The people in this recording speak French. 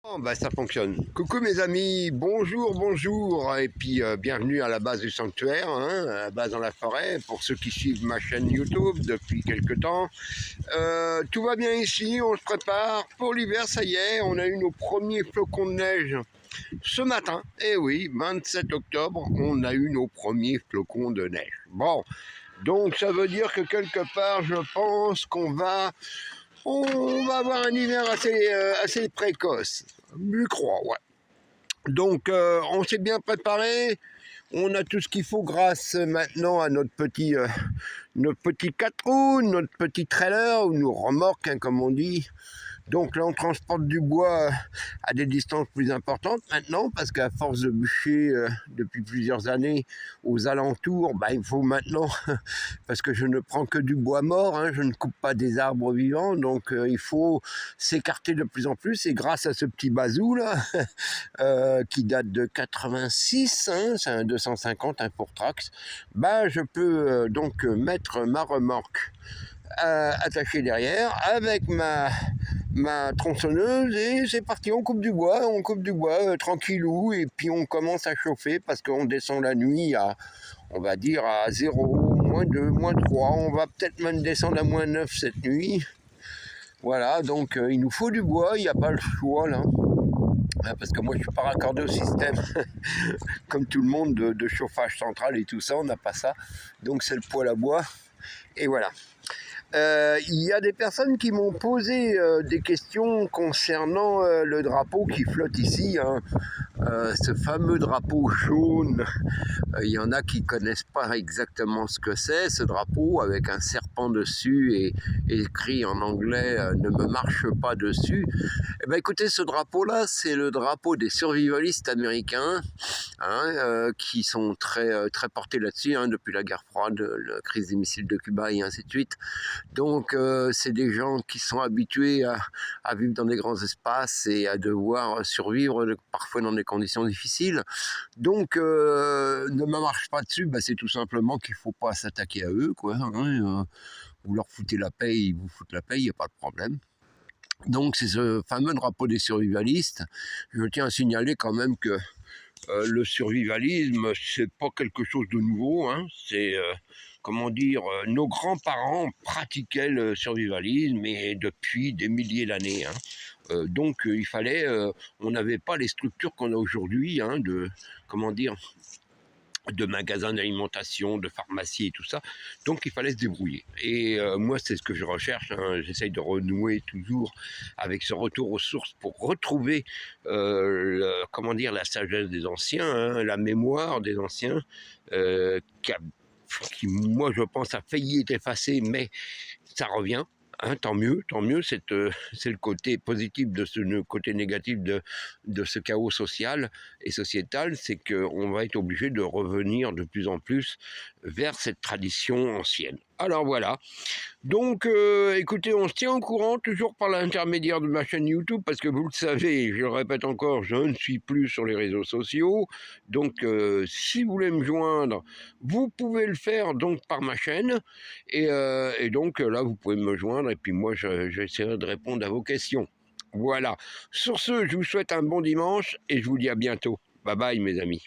Oh, bah ça fonctionne. Coucou mes amis, bonjour, bonjour, et puis bienvenue à la base du sanctuaire, hein, à la base dans la forêt, pour ceux qui suivent ma chaîne YouTube depuis quelques temps. Tout va bien ici, on se prépare pour l'hiver, ça y est, on a eu nos premiers flocons de neige ce matin, et oui, 27 octobre, on a eu nos premiers flocons de neige. Bon, donc ça veut dire que quelque part, je pense on va avoir un hiver assez précoce. Je crois, ouais. Donc, on s'est bien préparé. On a tout ce qu'il faut grâce maintenant à notre petit 4 roues, notre petit trailer ou nos remorques, hein, comme on dit. Donc là, on transporte du bois à des distances plus importantes maintenant, parce qu'à force de bûcher depuis plusieurs années aux alentours, bah, il faut maintenant, parce que je ne prends que du bois mort, hein, je ne coupe pas des arbres vivants, donc il faut s'écarter de plus en plus. Et grâce à ce petit bazou là, qui date de 86, hein, c'est un 250, un Fourtrax, bah, je peux donc mettre ma remorque attachée derrière avec ma tronçonneuse et c'est parti, on coupe du bois tranquillou, et puis on commence à chauffer parce qu'on descend la nuit à, on va dire, à 0, -2, -3, on va peut-être même descendre à -9 cette nuit. Voilà, donc il nous faut du bois, il n'y a pas le choix là. Parce que moi je suis pas raccordé au système comme tout le monde de chauffage central et tout ça, on n'a pas ça, donc c'est le poêle à bois et voilà. Il y a des personnes qui m'ont posé des questions concernant le drapeau qui flotte ici, hein, ce fameux drapeau jaune. Il y en a qui connaissent pas exactement ce que c'est, ce drapeau avec un serpent dessus et écrit en anglais ne me marche pas dessus. Eh ben écoutez, ce drapeau là, c'est le drapeau des survivalistes américains, hein, qui sont très portés là-dessus, hein, depuis la guerre froide, la crise des missiles de Cuba et ainsi de suite. Donc c'est des gens qui sont habitués à vivre dans des grands espaces et à devoir survivre parfois dans des conditions difficiles. Donc ne me marche pas dessus, bah, c'est tout simplement qu'il ne faut pas s'attaquer à eux, quoi, hein, vous leur foutez la paix, ils vous foutent la paix, il n'y a pas de problème. Donc c'est ce fameux drapeau des survivalistes. Je tiens à signaler quand même que le survivalisme, c'est pas quelque chose de nouveau, hein. C'est, comment dire, nos grands-parents pratiquaient le survivalisme et depuis des milliers d'années, hein. Donc il fallait, on n'avait pas les structures qu'on a aujourd'hui, hein, comment dire, de magasins d'alimentation, de pharmacie et tout ça, donc il fallait se débrouiller. Et moi c'est ce que je recherche, hein. J'essaye de renouer toujours avec ce retour aux sources pour retrouver comment dire, la sagesse des anciens, hein, la mémoire des anciens, qui moi je pense a failli être effacée, mais ça revient. Hein, tant mieux, c'est le côté positif de le côté négatif de ce chaos social et sociétal, c'est qu'on va être obligé de revenir de plus en plus vers cette tradition ancienne. Alors voilà, donc écoutez, on se tient au courant, toujours par l'intermédiaire de ma chaîne YouTube, parce que vous le savez, je le répète encore, je ne suis plus sur les réseaux sociaux, donc si vous voulez me joindre, vous pouvez le faire donc par ma chaîne, et donc là vous pouvez me joindre, et puis moi j'essaierai de répondre à vos questions. Voilà, sur ce, je vous souhaite un bon dimanche, et je vous dis à bientôt. Bye bye mes amis.